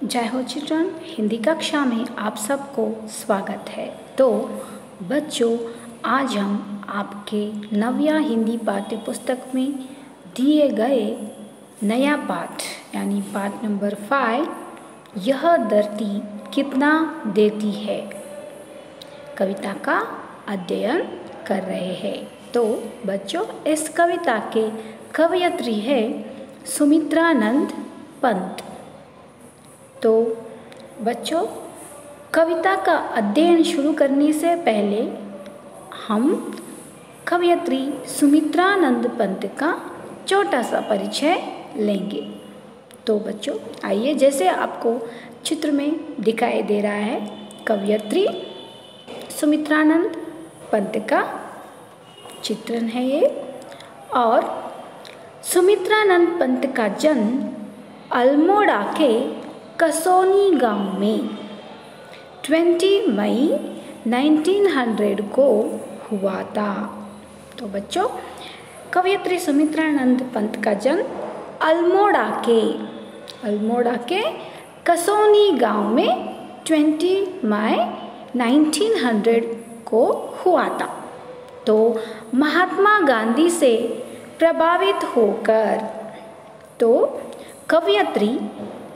जय हो चिल्ड्रन, हिंदी कक्षा में आप सबको स्वागत है। तो बच्चों, आज हम आपके नव्या हिंदी पाठ्य पुस्तक में दिए गए नया पाठ यानी पाठ नंबर 5, यह धरती कितना देती है, कविता का अध्ययन कर रहे हैं। तो बच्चों, इस कविता के कवयित्री है सुमित्रानंद पंत। तो बच्चों, कविता का अध्ययन शुरू करने से पहले हम कवयित्री सुमित्रानंद पंत का छोटा सा परिचय लेंगे। तो बच्चों आइए, जैसे आपको चित्र में दिखाई दे रहा है, कवयित्री सुमित्रानंद पंत का चित्रण है ये। और सुमित्रानंद पंत का जन्म अल्मोड़ा के कसोनी गांव में 20 मई 1900 को हुआ था। तो बच्चों, कवयित्री सुमित्रानंद पंत का जन्म अल्मोड़ा के कसोनी गांव में 20 मई 1900 को हुआ था। तो महात्मा गांधी से प्रभावित होकर तो कवयित्री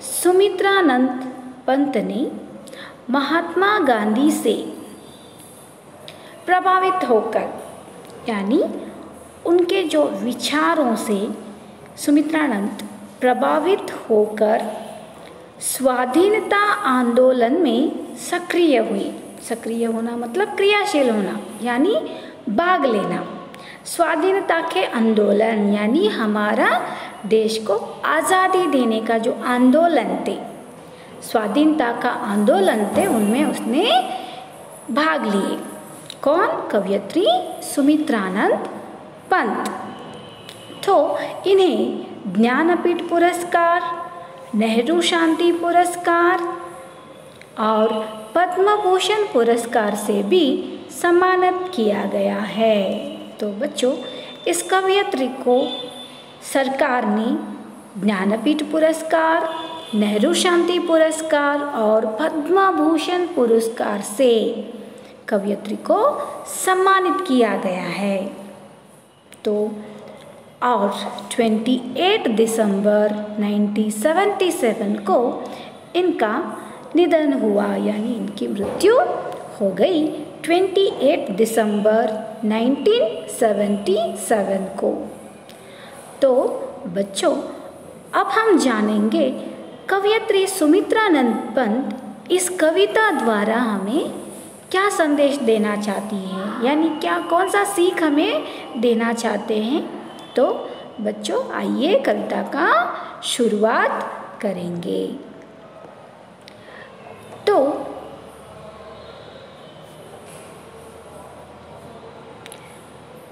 सुमित्रानंद पंत ने महात्मा गांधी से प्रभावित होकर यानी उनके जो विचारों से सुमित्रानंद प्रभावित होकर स्वाधीनता आंदोलन में सक्रिय हुई। सक्रिय होना मतलब क्रियाशील होना यानी भाग लेना। स्वाधीनता के आंदोलन यानी हमारा देश को आज़ादी देने का जो आंदोलन थे, स्वाधीनता का आंदोलन थे, उनमें उसने भाग लिए। कौन? कवयित्री सुमित्रानंद पंत। तो इन्हें ज्ञानपीठ पुरस्कार, नेहरू शांति पुरस्कार और पद्म भूषण पुरस्कार से भी सम्मानित किया गया है। तो बच्चों, इस कवयित्री को सरकार ने ज्ञानपीठ पुरस्कार, नेहरू शांति पुरस्कार और पद्म भूषण पुरस्कार से कवयित्री को सम्मानित किया गया है। तो और 28 दिसंबर 1977 को इनका निधन हुआ यानी इनकी मृत्यु हो गई 28 दिसंबर 1977 को। तो बच्चों, अब हम जानेंगे कवयित्री सुमित्रानंद पंत इस कविता द्वारा हमें क्या संदेश देना चाहती है, यानी क्या कौन सा सीख हमें देना चाहते हैं। तो बच्चों आइए कविता का शुरुआत करेंगे। तो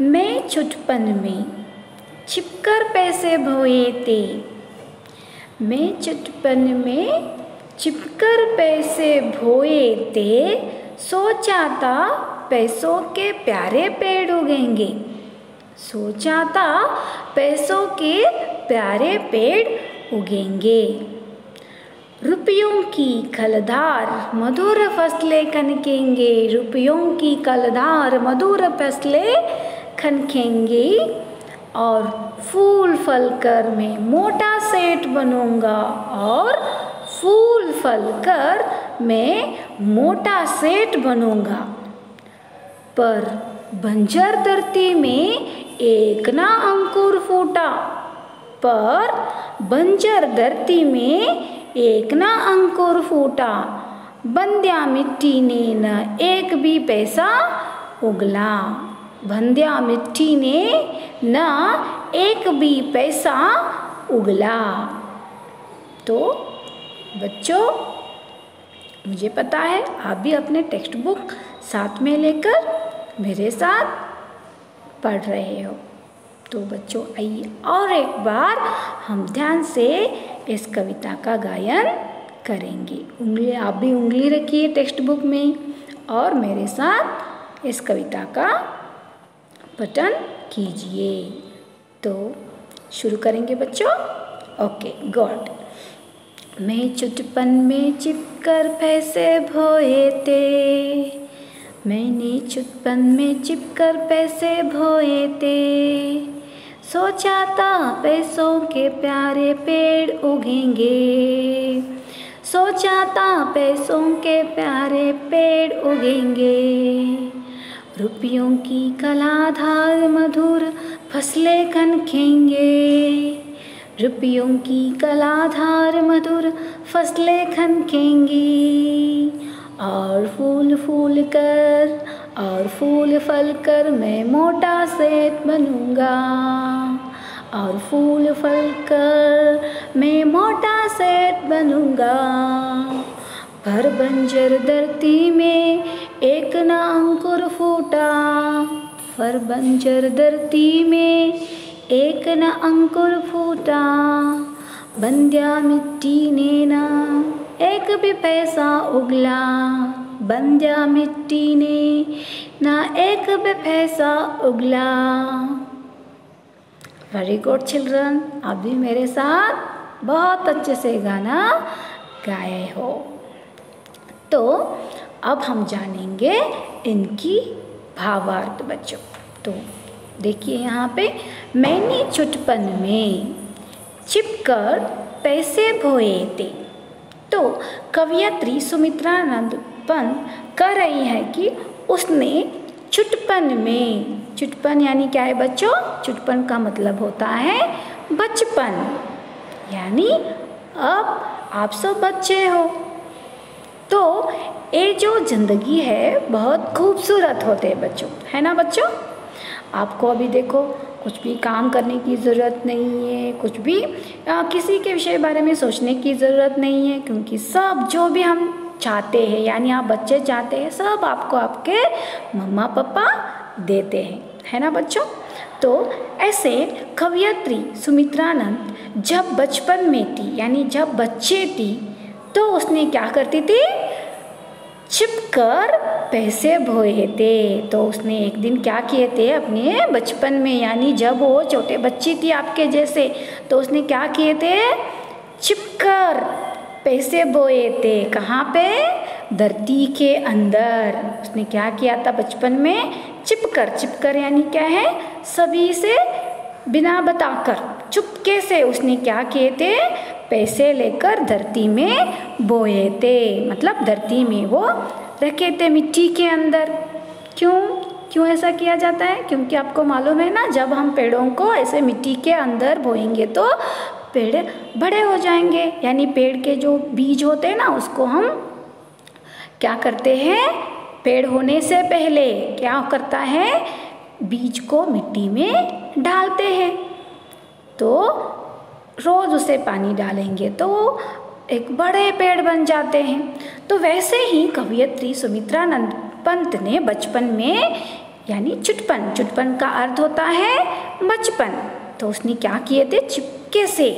मैं चुटपन में छिपकर पैसे भोए थे, मैं चुटपन में छिपकर पैसे भोए थे, सोचा था पैसों के प्यारे पेड़ उगेंगे, सोचा था पैसों के प्यारे पेड़ उगेंगे। रुपयों की खलधार मधुर फसलें खनकेंगे, रुपयों की खलधार मधुर फसलें खनकेंगे और फूल फल कर मैं मोटा सेठ बनूंगा, और फूल फल कर मैं मोटा सेठ बनूंगा। पर बंजर धरती में एक ना अंकुर फूटा, पर बंजर धरती में एक ना अंकुर फूटा, बंध्या मिट्टी ने न एक भी पैसा उगला, बंध्या मिट्टी ने न एक भी पैसा उगला। तो बच्चों, मुझे पता है आप भी अपने टेक्स्ट बुक साथ में लेकर मेरे साथ पढ़ रहे हो। तो बच्चों आइए और एक बार हम ध्यान से इस कविता का गायन करेंगे। उंगली आप भी उंगली रखिए टेक्स्ट बुक में और मेरे साथ इस कविता का पठन कीजिए। तो शुरू करेंगे बच्चों। Okay, good. मैं चुटपन में चिपकर पैसे भोए थे, मैंने चुटपन में चिपकर पैसे भोए थे, सोचा था पैसों के प्यारे पेड़ उगेंगे, सोचा था पैसों के प्यारे पेड़ उगेंगे, रुपयों की कलाधार मधुर फसलें खनकेंगे, रुपयों की कलाधार मधुर फसलें खनकेंगी, और फूल फूल कर और फूल फल कर मैं मोटा सेठ बनूंगा, और फूल फल कर मैं मोटा सेठ बनूंगा, पर बंजर धरती में एक न अंकुर फूटा, पर बंजर धरती में एक न अंकुर फूटा, बंध्या मिट्टी ने ना एक भी पैसा उगला, बंध्या मिट्टी ने ना एक भी पैसा उगला। वेरी गुड चिल्ड्रन, आप भी मेरे साथ बहुत अच्छे से गाना गाए हो। तो अब हम जानेंगे इनकी भावार्थ बच्चों। तो देखिए यहाँ पे, मैंने चुटपन में चिपकर पैसे भोए थे। तो कवयित्री सुमित्रा नंद पंत कह रही है कि उसने चुटपन में, चुटपन यानी क्या है बच्चों? चुटपन का मतलब होता है बचपन, यानी अब आप सब बच्चे हो। तो ये जो जिंदगी है बहुत खूबसूरत होते हैं बच्चों, है ना बच्चों? आपको अभी देखो कुछ भी काम करने की ज़रूरत नहीं है, कुछ भी किसी के विषय बारे में सोचने की ज़रूरत नहीं है, क्योंकि सब जो भी हम चाहते हैं, यानी आप बच्चे चाहते हैं, सब आपको आपके मम्मा पापा देते हैं, है ना बच्चों? तो ऐसे कवयित्री सुमित्रा नंद जब बचपन में थी, यानी जब बच्चे थी, तो उसने क्या करती थी? छिपकर पैसे भोए थे। तो उसने एक दिन क्या किए थे अपने बचपन में, यानी जब वो छोटे बच्ची थी आपके जैसे, तो उसने क्या किए थे? छिपकर पैसे बोए थे। कहाँ पे? धरती के अंदर। उसने क्या किया था बचपन में? छिपकर। छिपकर यानी क्या है? सभी से बिना बताकर, चुपके से उसने क्या किए थे? पैसे लेकर धरती में बोए थे, मतलब धरती में वो रखे थे मिट्टी के अंदर। क्यों ऐसा किया जाता है? क्योंकि आपको मालूम है ना, जब हम पेड़ों को ऐसे मिट्टी के अंदर बोएंगे तो पेड़ बड़े हो जाएंगे, यानी पेड़ के जो बीज होते हैं ना, उसको हम क्या करते हैं? पेड़ होने से पहले क्या करता है? बीज को मिट्टी में डालते हैं। तो रोज उसे पानी डालेंगे तो एक बड़े पेड़ बन जाते हैं। तो वैसे ही कवयित्री सुमित्रा नंद पंत ने बचपन में, यानी चुटपन, चुटपन का अर्थ होता है बचपन, तो उसने क्या किए थे? चिपके से,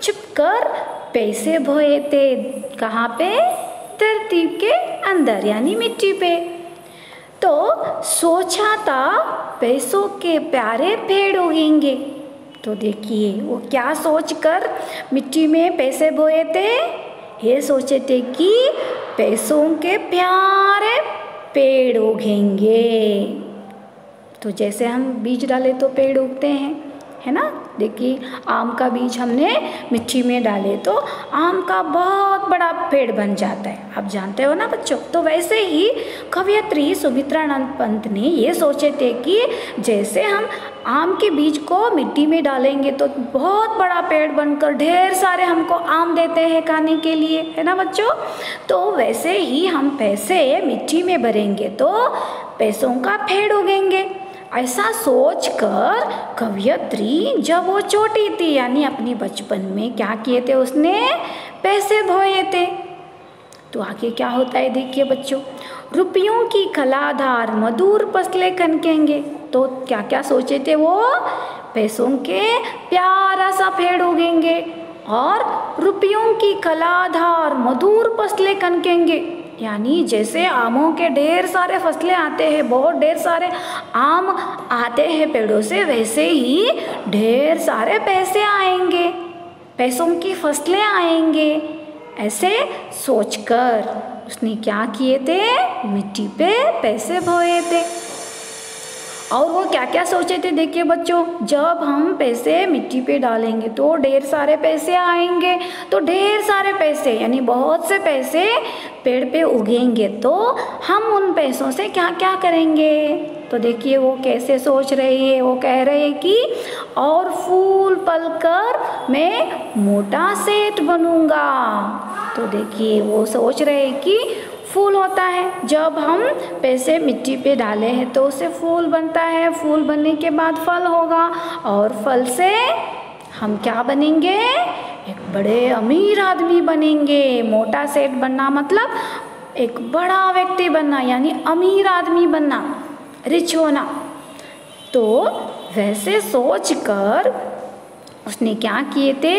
छिपकर पैसे भोए थे। कहाँ पे? धरती के अंदर, यानी मिट्टी पे। तो सोचा था पैसों के प्यारे पेड़ उगेंगे। तो देखिए वो क्या सोचकर मिट्टी में पैसे बोए थे? ये सोचे थे कि पैसों के प्यारे पेड़ उगेंगे। तो जैसे हम बीज डाले तो पेड़ उगते हैं, है ना? देखिए आम का बीज हमने मिट्टी में डाले तो आम का बहुत बड़ा पेड़ बन जाता है, आप जानते हो ना बच्चों? तो वैसे ही कवयित्री सुमित्रा नंद पंत ने ये सोचे थे कि जैसे हम आम के बीज को मिट्टी में डालेंगे तो बहुत बड़ा पेड़ बनकर ढेर सारे हमको आम देते हैं खाने के लिए, है ना बच्चों? तो वैसे ही हम पैसे मिट्टी में भरेंगे तो पैसों का पेड़ उगेंगे। ऐसा सोचकर कवयित्री जब वो छोटी थी, यानी अपनी बचपन में क्या किए थे? उसने पैसे भोए थे। तो आगे क्या होता है देखिए बच्चों, रुपयों की कलाधार मधुर फसलें खनकेंगे। तो क्या क्या सोचे थे वो? पैसों के प्यारा सा पेड़ उगेंगे और रुपयों की कलाधार मधुर फसलें खनकेंगे, यानी जैसे आमों के ढेर सारे फसलें आते हैं, बहुत ढेर सारे आम आते हैं पेड़ों से, वैसे ही ढेर सारे पैसे आएंगे, पैसों की फसलें आएंगे, ऐसे सोचकर उसने क्या किए थे, मिट्टी पे पैसे बोए थे। और वो क्या क्या सोचे थे देखिए बच्चों, जब हम पैसे मिट्टी पे डालेंगे तो ढेर सारे पैसे आएंगे, तो ढेर सारे पैसे यानी बहुत से पैसे पेड़ पे उगेंगे, तो हम उन पैसों से क्या क्या करेंगे। तो देखिए वो कैसे सोच रहे हैं, वो कह रहे हैं कि और फूल फल कर मैं मोटा सेठ बनूंगा। तो देखिए वो सोच रहे हैं कि फूल होता है, जब हम पैसे मिट्टी पे डाले हैं तो उससे फूल बनता है, फूल बनने के बाद फल होगा, और फल से हम क्या बनेंगे, एक बड़े अमीर आदमी बनेंगे। मोटा सेठ बनना मतलब एक बड़ा व्यक्ति बनना, यानी अमीर आदमी बनना, रिच होना। तो वैसे सोचकर उसने क्या किए थे,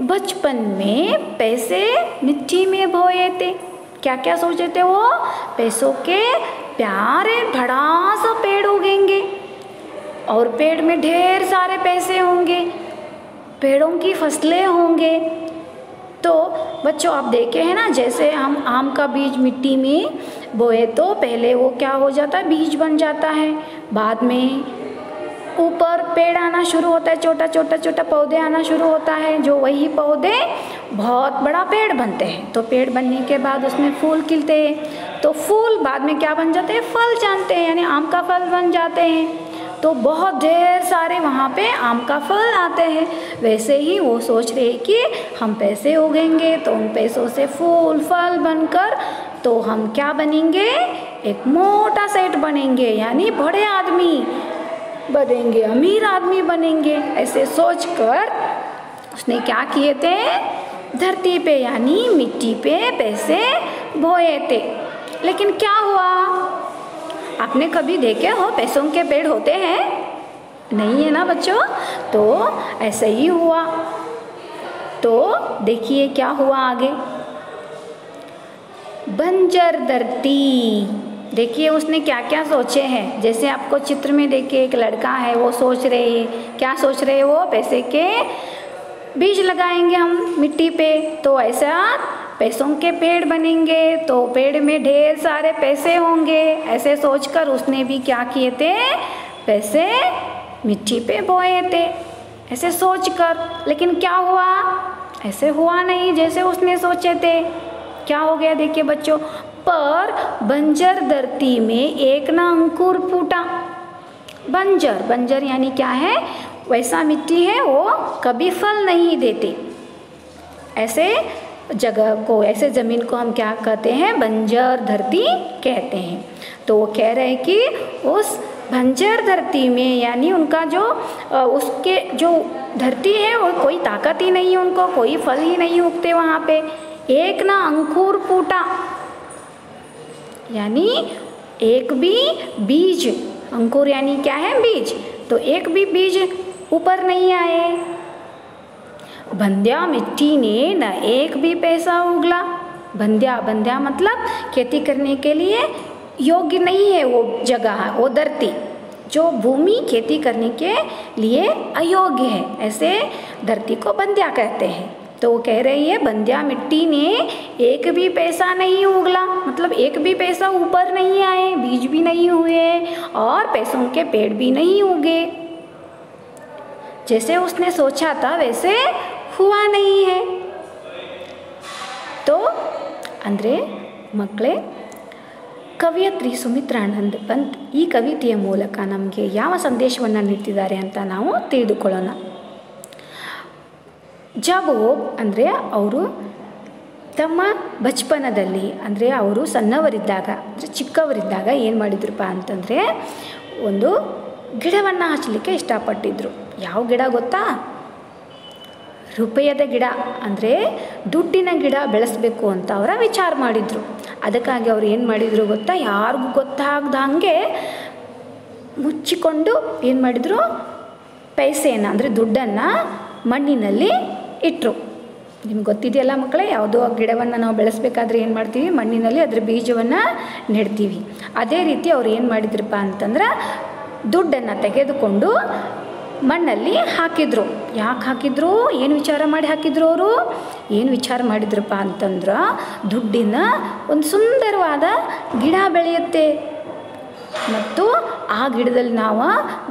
बचपन में पैसे मिट्टी में बोए थे। क्या क्या सोचे थे वो, पैसों के प्यारे बड़ा सा पेड़ उगेंगे और पेड़ में ढेर सारे पैसे होंगे, पेड़ों की फसलें होंगे। तो बच्चों आप देखे हैं ना, जैसे हम आम का बीज मिट्टी में बोए तो पहले वो क्या हो जाता है, बीज बन जाता है, बाद में ऊपर पेड़ आना शुरू होता है, छोटा छोटा छोटा पौधे आना शुरू होता है, जो वही पौधे बहुत बड़ा पेड़ बनते हैं। तो पेड़ बनने के बाद उसमें फूल खिलते हैं, तो फूल बाद में क्या बन जाते हैं, फल जानते हैं, यानी आम का फल बन जाते हैं। तो बहुत ढेर सारे वहाँ पे आम का फल आते हैं। वैसे ही वो सोच रहे कि हम पैसे उगेंगे तो उन पैसों से फूल फल बनकर तो हम क्या बनेंगे, एक मोटा सेठ बनेंगे, यानी बड़े आदमी बनेंगे, अमीर आदमी बनेंगे। ऐसे सोचकर उसने क्या किए थे, धरती पे यानी मिट्टी पे पैसे बोए थे। लेकिन क्या हुआ, आपने कभी देखे हो पैसों के पेड़ होते हैं? नहीं है ना बच्चों। तो ऐसे ही हुआ। तो देखिए क्या हुआ आगे, बंजर धरती। देखिए उसने क्या क्या सोचे हैं, जैसे आपको चित्र में देखिए एक लड़का है, वो सोच रहे हैं, क्या सोच रहे हैं वो, पैसे के बीज लगाएंगे हम मिट्टी पे तो ऐसा पैसों के पेड़ बनेंगे, तो पेड़ में ढेर सारे पैसे होंगे। ऐसे सोचकर उसने भी क्या किए थे, पैसे मिट्टी पे बोए थे, ऐसे सोचकर। लेकिन क्या हुआ, ऐसे हुआ नहीं जैसे उसने सोचे थे। क्या हो गया देखिए बच्चों, पर बंजर धरती में एक ना अंकुर फूटा। बंजर, बंजर यानी क्या है, वैसा मिट्टी है वो कभी फल नहीं देती। ऐसे जगह को, ऐसे ज़मीन को हम क्या कहते हैं, बंजर धरती कहते हैं। तो वो कह रहे हैं कि उस बंजर धरती में यानी उनका जो उसके जो धरती है वो कोई ताकत ही नहीं है, उनको कोई फल ही नहीं उगते वहाँ पे। एक ना अंकुर फूटा, यानी एक भी बीज, अंकुर यानी क्या है, बीज, तो एक भी बीज ऊपर नहीं आए। बंध्या मिट्टी ने न एक भी पैसा उगला। बंध्या, बंध्या मतलब खेती करने के लिए योग्य नहीं है वो जगह, वो धरती, जो भूमि खेती करने के लिए अयोग्य है, ऐसे धरती को बंध्या कहते हैं। तो वो कह रही है बंध्या मिट्टी ने एक भी पैसा नहीं उगला, मतलब एक भी पैसा ऊपर नहीं आए, बीज भी नहीं हुए और पैसों के पेड़ भी नहीं उगे। जैसे उसने सोचा था वैसे हुआ नहीं है। तो ಅಂದ್ರೆ ಮಕ್ಕಳೇ, ಕವಿಯತ್ರಿ ಸುಮಿತ್ರಾನಂದ ಪಂತ್ ಈ ಕವಿತೆಯ ಮೂಲಕ ನಮಗೆ ಯಾವ ಸಂದೇಶವನ್ನು ನೀಡ್ತಿದ್ದಾರೆ ಅಂತ ನಾವು ತಿಳಿದುಕೊಳ್ಳೋಣ. जब वो ಅಂದರೆ ಅವರು ತಮ್ಮ ಬಚಪನದಲ್ಲಿ ಅಂದರೆ ಅವರು ಸಣ್ಣವರಿದ್ದಾಗ ಅಂದರೆ ಚಿಕ್ಕವರಿದ್ದಾಗ ಏನು ಮಾಡಿದ್ರಪ್ಪ ಅಂತಂದರೆ ಒಂದು ಗಿಡವನ್ನು ಹಚ್ಚಲಿಕ್ಕೆ ಇಷ್ಟಪಟ್ಟಿದ್ರು. ಯಾವ ಗಿಡ ಗೊತ್ತಾ? ರೂಪಾಯಿದ ಗಿಡ, ಅಂದರೆ ದುಡ್ಡಿನ ಗಿಡ ಬೆಳೆಸಬೇಕು ಅಂತ ಅವರ ವಿಚಾರ ಮಾಡಿದರು. ಅದಕ್ಕಾಗಿ ಅವ್ರು ಏನು ಮಾಡಿದರು ಗೊತ್ತಾ, ಯಾರಿಗೂ ಗೊತ್ತಾಗ್ದಂಗೆ ಮುಚ್ಚಿಕೊಂಡು ಏನು ಮಾಡಿದರು, ಪೈಸೆಯನ್ನು ಅಂದರೆ ದುಡ್ಡನ್ನು ಮಣ್ಣಿನಲ್ಲಿ ಇಟ್ಟರು. ನಿಮ್ಗೆ ಗೊತ್ತಿದೆಯಲ್ಲ ಮಕ್ಕಳೇ, ಯಾವುದೋ ಗಿಡವನ್ನು ನಾವು ಬೆಳೆಸಬೇಕಾದ್ರೆ ಏನು ಮಾಡ್ತೀವಿ, ಮಣ್ಣಿನಲ್ಲಿ ಅದರ ಬೀಜವನ್ನು ನೆಡ್ತೀವಿ. ಅದೇ ರೀತಿ ಅವ್ರು ಏನು ಮಾಡಿದ್ರಪ್ಪ ಅಂತಂದ್ರೆ ದುಡ್ಡನ್ನು ತೆಗೆದುಕೊಂಡು ಮಣ್ಣಲ್ಲಿ ಹಾಕಿದರು. ಯಾಕೆ ಹಾಕಿದ್ರು, ಏನು ವಿಚಾರ ಮಾಡಿ ಹಾಕಿದ್ರು ಅವರು? ಏನು ವಿಚಾರ ಮಾಡಿದ್ರಪ್ಪ ಅಂತಂದ್ರೆ ದುಡ್ಡಿನ ಒಂದು ಸುಂದರವಾದ ಗಿಡ ಬೆಳೆಯುತ್ತೆ ಮತ್ತು ಆ ಗಿಡದಲ್ಲಿ ನಾವು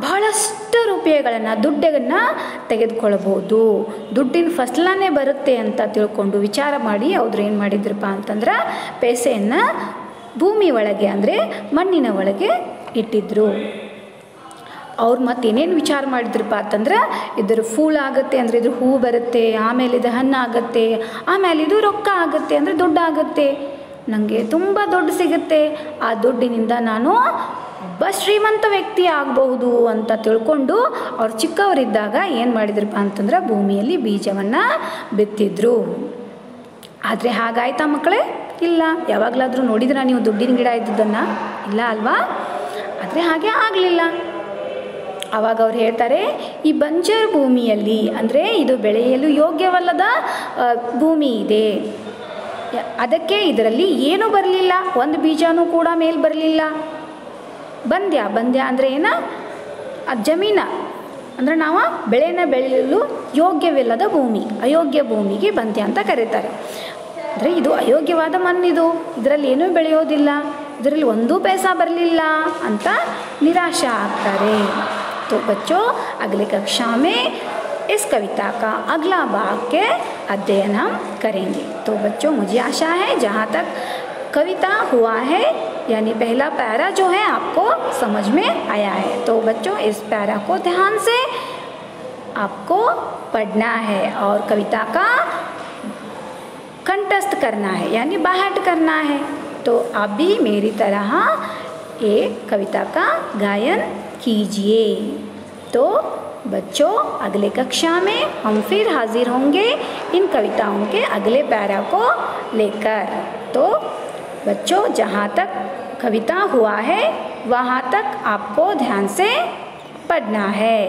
ಬಹಳಷ್ಟು ರೂಪಾಯಿಗಳನ್ನು ದುಡ್ಡನ್ನು ತೆಗೆದುಕೊಳ್ಬೋದು, ದುಡ್ಡಿನ ಫಸಲನೇ ಬರುತ್ತೆ ಅಂತ ತಿಳ್ಕೊಂಡು ವಿಚಾರ ಮಾಡಿ ಅವ್ರು ಏನು ಮಾಡಿದ್ರಪ್ಪ ಅಂತಂದ್ರೆ ಪೈಸೆಯನ್ನು ಭೂಮಿ ಒಳಗೆ ಅಂದರೆ ಮಣ್ಣಿನ ಒಳಗೆ ಇಟ್ಟಿದ್ರು. ಅವ್ರು ಮತ್ತೇನೇನು ವಿಚಾರ ಮಾಡಿದ್ರಪ್ಪ ಅಂತಂದ್ರೆ ಇದ್ರ ಫೂಲ್ ಆಗುತ್ತೆ ಅಂದರೆ ಇದ್ರ ಹೂ ಬರುತ್ತೆ, ಆಮೇಲೆ ಇದು ಹಣ್ಣು ಆಗುತ್ತೆ, ಆಮೇಲೆ ಇದು ರೊಕ್ಕ ಆಗುತ್ತೆ ಅಂದರೆ ದುಡ್ಡು ಆಗುತ್ತೆ, ನನಗೆ ತುಂಬ ದುಡ್ಡು ಸಿಗುತ್ತೆ, ಆ ದುಡ್ಡಿನಿಂದ ನಾನು ಒಬ್ಬ ಶ್ರೀಮಂತ ವ್ಯಕ್ತಿ ಆಗಬಹುದು ಅಂತ ತಿಳ್ಕೊಂಡು ಅವ್ರು ಚಿಕ್ಕವರಿದ್ದಾಗ ಏನು ಮಾಡಿದ್ರಪ್ಪ ಅಂತಂದ್ರೆ ಭೂಮಿಯಲ್ಲಿ ಬೀಜವನ್ನು ಬಿತ್ತಿದ್ರು. ಆದರೆ ಹಾಗಾಯ್ತಾ ಮಕ್ಕಳೇ? ಇಲ್ಲ. ಯಾವಾಗಲಾದರೂ ನೋಡಿದ್ರಾ ನೀವು ದುಡ್ಡಿನ ಗಿಡ ಇದ್ದದ್ದನ್ನು? ಇಲ್ಲ ಅಲ್ವಾ? ಆದರೆ ಹಾಗೆ ಆಗಲಿಲ್ಲ. ಆವಾಗ ಅವ್ರು ಹೇಳ್ತಾರೆ, ಈ ಬಂಜರ್ ಭೂಮಿಯಲ್ಲಿ ಅಂದರೆ ಇದು ಬೆಳೆಯಲು ಯೋಗ್ಯವಲ್ಲದ ಭೂಮಿ ಇದೆ, ಅದಕ್ಕೆ ಇದರಲ್ಲಿ ಏನೂ ಬರಲಿಲ್ಲ, ಒಂದು ಬೀಜನೂ ಕೂಡ ಮೇಲೆ ಬರಲಿಲ್ಲ. ಬಂದ್ಯ ಅಂದರೆ ಏನ? ಜಮೀನ ಅಂದರೆ ನಾವು ಬೆಳೆನ ಬೆಳೆಯಲು ಯೋಗ್ಯವಿಲ್ಲದ ಭೂಮಿ, ಅಯೋಗ್ಯ ಭೂಮಿಗೆ ಬಂದ್ಯ ಅಂತ ಕರೀತಾರೆ. ಅಂದರೆ ಇದು ಅಯೋಗ್ಯವಾದ ಮಣ್ಣಿದು, ಇದರಲ್ಲಿ ಏನೂ ಬೆಳೆಯೋದಿಲ್ಲ, ಇದರಲ್ಲಿ ಒಂದೂ पैसा ಬರಲಿಲ್ಲ ಅಂತ ನಿರಾಶೆ ಆಗ್ತಾರೆ. तो बच्चों अगले कक्षा में इस कविता का अगला भाग के अध्ययन हम करेंगे. तो बच्चों मुझे आशा है जहाँ तक कविता हुआ है यानी पहला पैरा जो है आपको समझ में आया है. तो बच्चों इस पैरा को ध्यान से आपको पढ़ना है और कविता का कंठस्थ करना है यानी बाहट करना है. तो आप भी मेरी तरह एक कविता का गायन कीजिए. तो बच्चों अगले कक्षा में हम फिर हाजिर होंगे इन कविताओं के अगले पैरा को लेकर. तो बच्चों जहाँ तक कविता हुआ है वहाँ तक आपको ध्यान से पढ़ना है.